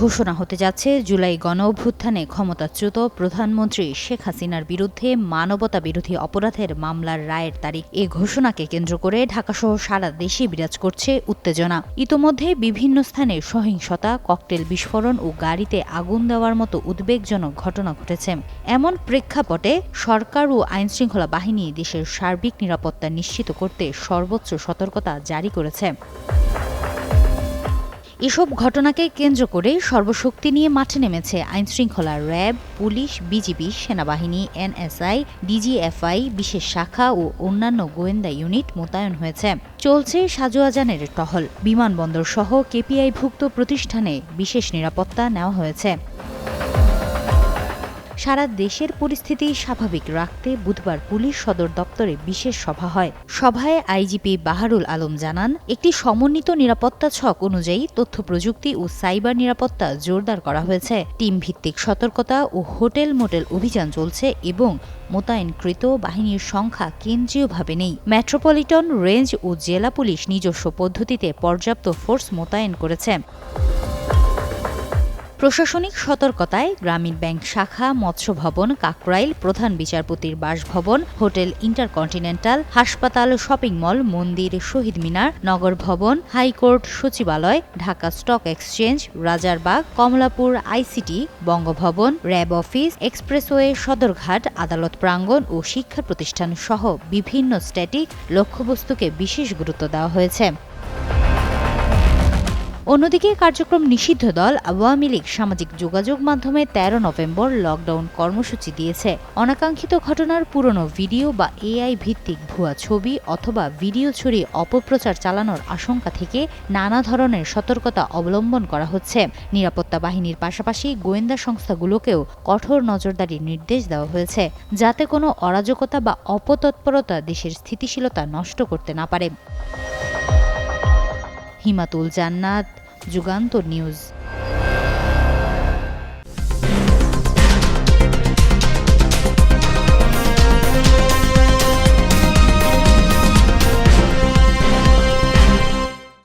ঘোষণা হতে যাচ্ছে জুলাই গণঅভ্যুত্থানে ক্ষমতাচ্যুত প্রধানমন্ত্রী শেখ হাসিনার বিরুদ্ধে মানবতা বিরোধী অপরাধের মামলার রায়ের তারিখ। এ ঘোষণাকে কেন্দ্র করে ঢাকাসহ সারা দেশে বিরাজ করছে উত্তেজনা। ইতোমধ্যে বিভিন্ন স্থানে সহিংসতা, ককটেল বিস্ফোরণ ও গাড়িতে আগুন দেওয়ার মতো উদ্বেগজনক ঘটনা ঘটেছে। এমন প্রেক্ষাপটে সরকার ও আইনশৃঙ্খলা বাহিনী দেশের সার্বিক নিরাপত্তা নিশ্চিত করতে সর্বোচ্চ সতর্কতা জারি করেছে। এসব ঘটনাকে কেন্দ্র করে সর্বশক্তি নিয়ে মাঠে নেমেছে আইনশৃঙ্খলা, র্যাব, পুলিশ, বিজিবি, সেনাবাহিনী, এনএসআই, ডিজিএফআই, বিশেষ শাখা ও অন্যান্য গোয়েন্দা ইউনিট মোতায়েন হয়েছে। চলছে সাজোয়াজানের টহল। বিমানবন্দর সহ কেপিআইভুক্ত প্রতিষ্ঠানে বিশেষ নিরাপত্তা নেওয়া হয়েছে। সারা দেশের পরিস্থিতি স্বাভাবিক রাখতে বুধবার পুলিশ সদর দপ্তরে বিশেষ সভা হয়। সভায় আইজিপি বাহারুল আলম জানান, একটি সমন্বিত নিরাপত্তা ছক অনুযায়ী তথ্য প্রযুক্তি ও সাইবার নিরাপত্তা জোরদার করা হয়েছে। টিম ভিত্তিক সতর্কতা ও হোটেল মোটেল অভিযান চলছে এবং মোতায়েনকৃত বাহিনীর সংখ্যা কেন্দ্রীয়ভাবে নেই। মেট্রোপলিটন, রেঞ্জ ও জেলা পুলিশ নিজস্ব পদ্ধতিতে পর্যাপ্ত ফোর্স মোতায়েন করেছে। প্রশাসনিক সতর্কতায় গ্রামীণ ব্যাংক শাখা, মৎস্য ভবন, কাকরাইল, প্রধান বিচারপতির বাসভবন, হোটেল ইন্টারকন্টিনেন্টাল, হাসপাতাল, শপিং মল, মন্দির, শহীদ মিনার, নগর ভবন, হাইকোর্ট, সচিবালয়, Dhaka stock exchange, Rajarbagh, Kamalapur ICT, Bangabhaban, RAB office, expressway, Sadarghat, আদালত প্রাঙ্গণ ও শিক্ষা প্রতিষ্ঠান সহ বিভিন্ন স্ট্যাটিক লক্ষ্যবস্তুকে বিশেষ গুরুত্ব দেওয়া হয়েছে। অন্যদিকে কার্যক্রম নিষিদ্ধ দল আওয়ামী লীগ সামাজিক যোগাযোগ মাধ্যমে ১৩ নভেম্বর লকডাউন কর্মসূচি দিয়েছে। অনাকাঙ্ক্ষিত ঘটনার পুরনো ভিডিও বা এআই ভিত্তিক ভুয়া ছবি অথবা ভিডিও ছড়িয়ে অপপ্রচার চালানোর আশঙ্কা থেকে নানা ধরনের সতর্কতা অবলম্বন করা হচ্ছে। নিরাপত্তা বাহিনীর পাশাপাশি গোয়েন্দা সংস্থাগুলোকেও কঠোর নজরদারির নির্দেশ দেওয়া হয়েছে, যাতে কোনো অরাজকতা বা অপতৎপরতা দেশের স্থিতিশীলতা নষ্ট করতে না পারে। হিমাতুল জান্নাত, যুগান্তর নিউজ।